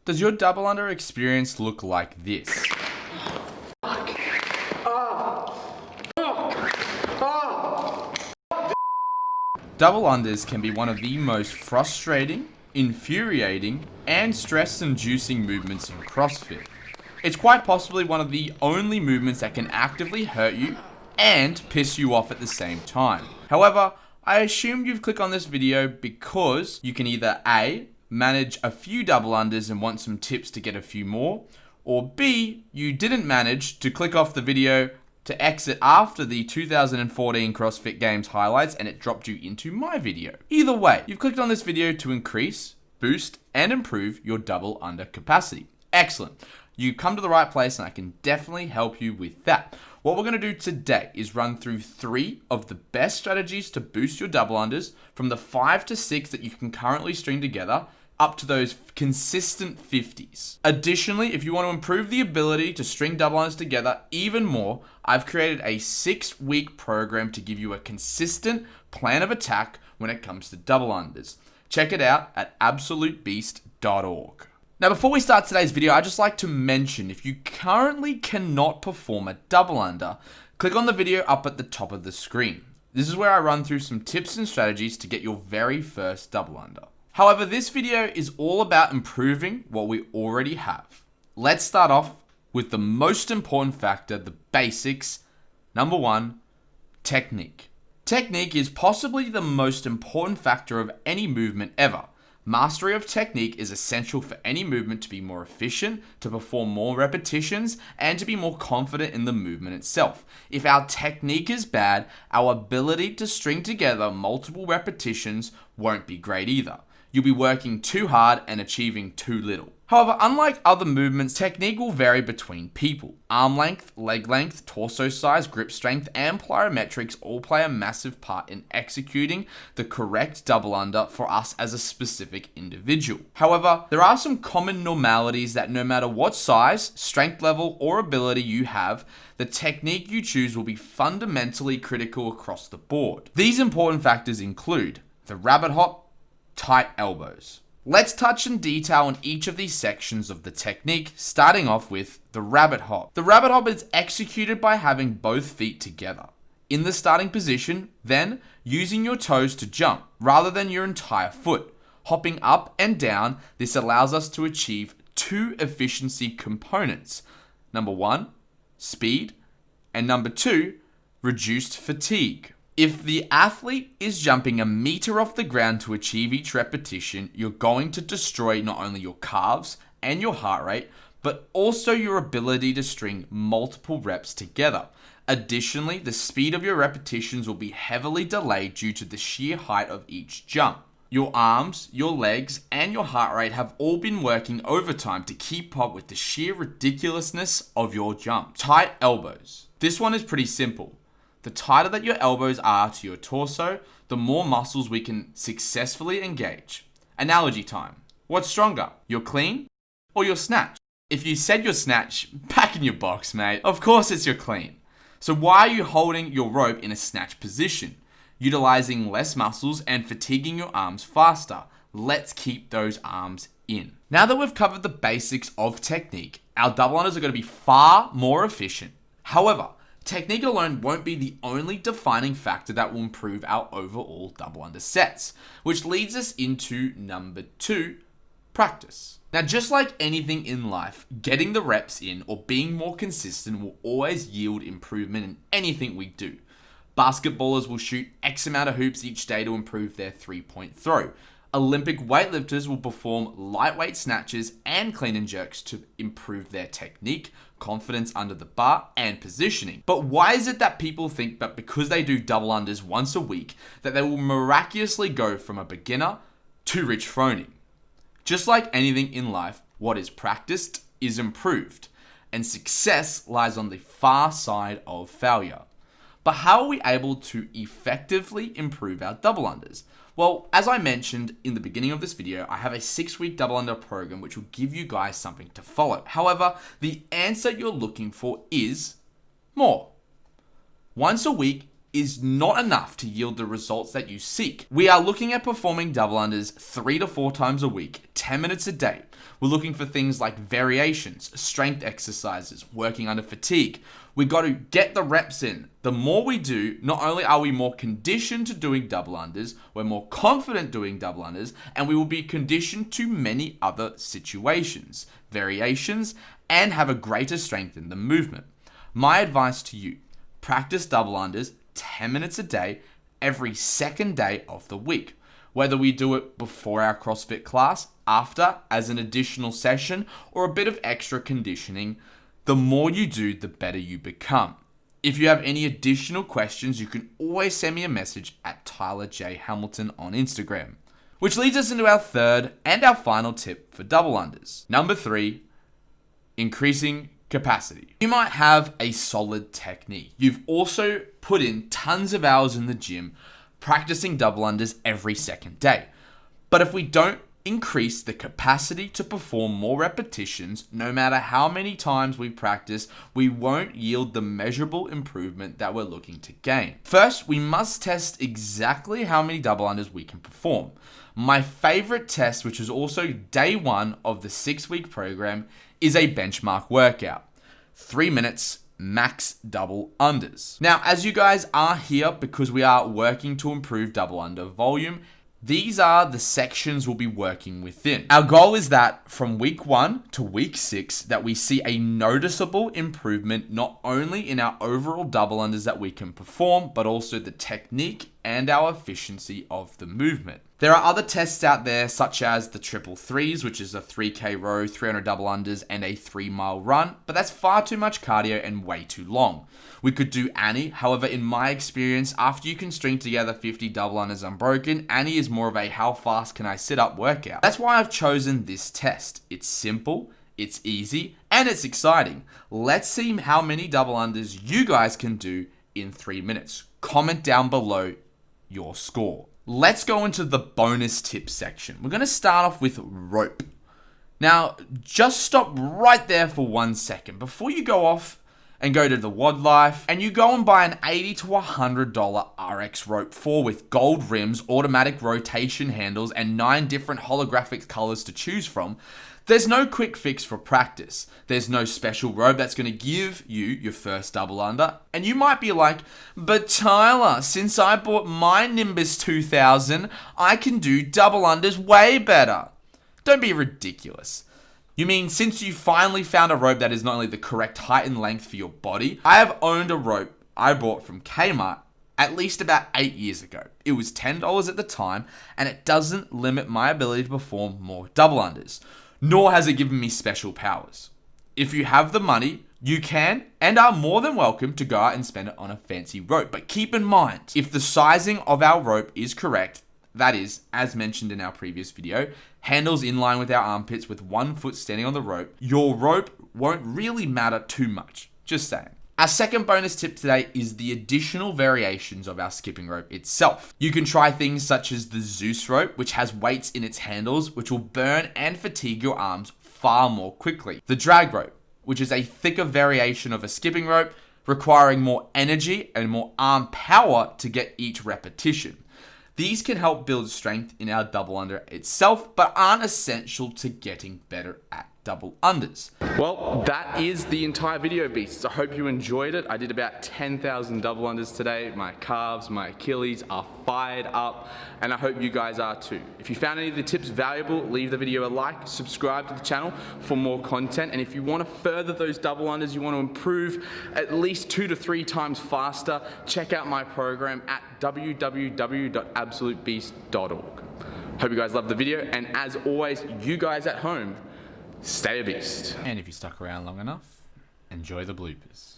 Does your double under experience look like this? Double unders can be one of the most frustrating, infuriating, and stress-inducing movements in CrossFit. It's quite possibly one of the only movements that can actively hurt you and piss you off at the same time. However, I assume you've clicked on this video because you can either A, manage a few double unders and want some tips to get a few more, or B, you didn't manage to click off the video to exit after the 2014 CrossFit Games highlights and it dropped you into my video. Either way, you've clicked on this video to increase, boost, and improve your double under capacity. Excellent. You come to the right place and I can definitely help you with that. What we're going to do today is run through 3 of the best strategies to boost your double unders from the 5 to 6 that you can currently string together up to those consistent 50s. Additionally, if you want to improve the ability to string double unders together even more, I've created a 6-week program to give you a consistent plan of attack when it comes to double unders. Check it out at absolutebeast.org. Now, before we start today's video, I'd just like to mention if you currently cannot perform a double under, click on the video up at the top of the screen. This is where I run through some tips and strategies to get your very first double under. However, this video is all about improving what we already have. Let's start off with the most important factor, the basics. Number 1, technique. Technique is possibly the most important factor of any movement ever. Mastery of technique is essential for any movement to be more efficient, to perform more repetitions, and to be more confident in the movement itself. If our technique is bad, our ability to string together multiple repetitions won't be great either. You'll be working too hard and achieving too little. However, unlike other movements, technique will vary between people. Arm length, leg length, torso size, grip strength, and plyometrics all play a massive part in executing the correct double under for us as a specific individual. However, there are some common normalities that no matter what size, strength level, or ability you have, the technique you choose will be fundamentally critical across the board. These important factors include the rabbit hop, tight elbows. Let's touch in detail on each of these sections of the technique, starting off with the rabbit hop. The rabbit hop is executed by having both feet together in the starting position, then using your toes to jump rather than your entire foot. Hopping up and down, this allows us to achieve 2 efficiency components. Number 1, speed, and number 2, reduced fatigue. If the athlete is jumping a meter off the ground to achieve each repetition, you're going to destroy not only your calves and your heart rate, but also your ability to string multiple reps together. Additionally, the speed of your repetitions will be heavily delayed due to the sheer height of each jump. Your arms, your legs, and your heart rate have all been working overtime to keep up with the sheer ridiculousness of your jump. Tight elbows. This one is pretty simple. The tighter that your elbows are to your torso, the more muscles we can successfully engage. Analogy time. What's stronger, your clean or your snatch? If you said your snatch, back in your box, mate. Of course it's your clean. So why are you holding your rope in a snatch position? Utilizing less muscles and fatiguing your arms faster. Let's keep those arms in. Now that we've covered the basics of technique, our double unders are going to be far more efficient. However, technique alone won't be the only defining factor that will improve our overall double under sets, which leads us into number 2, practice. Now, just like anything in life, getting the reps in or being more consistent will always yield improvement in anything we do. Basketballers will shoot X amount of hoops each day to improve their 3-point throw. Olympic weightlifters will perform lightweight snatches and clean and jerks to improve their technique, confidence under the bar, and positioning. But why is it that people think that because they do double unders once a week, that they will miraculously go from a beginner to Rich Froning? Just like anything in life, what is practiced is improved, and success lies on the far side of failure. But how are we able to effectively improve our double unders? Well, as I mentioned in the beginning of this video, I have a 6-week double under program which will give you guys something to follow. However, the answer you're looking for is more. Once a week is not enough to yield the results that you seek. We are looking at performing double unders 3 to 4 times a week, 10 minutes a day. We're looking for things like variations, strength exercises, working under fatigue. We got to get the reps in. The more we do, not only are we more conditioned to doing double unders, we're more confident doing double unders, and we will be conditioned to many other situations, variations, and have a greater strength in the movement. My advice to you, practice double unders 10 minutes a day every second day of the week. Whether we do it before our CrossFit class, after, as an additional session, or a bit of extra conditioning, the more you do, the better you become. If you have any additional questions, you can always send me a message at Tyler J. Hamilton on Instagram. Which leads us into our third and our final tip for double unders. Number 3, increasing capacity. You might have a solid technique. You've also put in tons of hours in the gym practicing double unders every second day. But if we don't increase the capacity to perform more repetitions, no matter how many times we practice, we won't yield the measurable improvement that we're looking to gain. First, we must test exactly how many double unders we can perform. My favorite test, which is also day 1 of the 6-week program, is a benchmark workout. 3 minutes, max double unders. Now, as you guys are here because we are working to improve double under volume, these are the sections we'll be working within. Our goal is that from week 1 to week 6, that we see a noticeable improvement not only in our overall double unders that we can perform, but also the technique and our efficiency of the movement. There are other tests out there such as the triple threes, which is a 3K row, 300 double unders, and a 3-mile run, but that's far too much cardio and way too long. We could do Annie, however, in my experience, after you can string together 50 double unders unbroken, Annie is more of a how fast can I sit up workout. That's why I've chosen this test. It's simple, it's easy, and it's exciting. Let's see how many double unders you guys can do in 3 minutes. Comment down below your score. Let's go into the bonus tips section. We're going to start off with rope. Now, just stop right there for 1 second before you go off and go to the WOD Life and you go and buy an $80 to $100 RX Rope 4 with gold rims, automatic rotation handles, and 9 different holographic colors to choose from. There's no quick fix for practice. There's no special rope that's going to give you your first double under. And you might be like, but Tyler, since I bought my Nimbus 2000, I can do double unders way better. Don't be ridiculous. You mean since you finally found a rope that is not only the correct height and length for your body? I have owned a rope I bought from Kmart at least about 8 years ago. It was $10 at the time, and it doesn't limit my ability to perform more double unders. Nor has it given me special powers. If you have the money, you can and are more than welcome to go out and spend it on a fancy rope. But keep in mind, if the sizing of our rope is correct, that is, as mentioned in our previous video, handles in line with our armpits with 1 foot standing on the rope, your rope won't really matter too much. Just saying. Our second bonus tip today is the additional variations of our skipping rope itself. You can try things such as the Zeus rope, which has weights in its handles, which will burn and fatigue your arms far more quickly. The drag rope, which is a thicker variation of a skipping rope, requiring more energy and more arm power to get each repetition. These can help build strength in our double under itself, but aren't essential to getting better at double unders. Well, that is the entire video, beasts. I hope you enjoyed it. I did about 10,000 double unders today. My calves, my Achilles are fired up, and I hope you guys are too. If you found any of the tips valuable, leave the video a like, subscribe to the channel for more content, and if you want to further those double unders, you want to improve at least 2 to 3 times faster, check out my program at www.absolutebeast.org. Hope you guys loved the video, and as always, you guys at home, stay a beast. And if you stuck around long enough, enjoy the bloopers.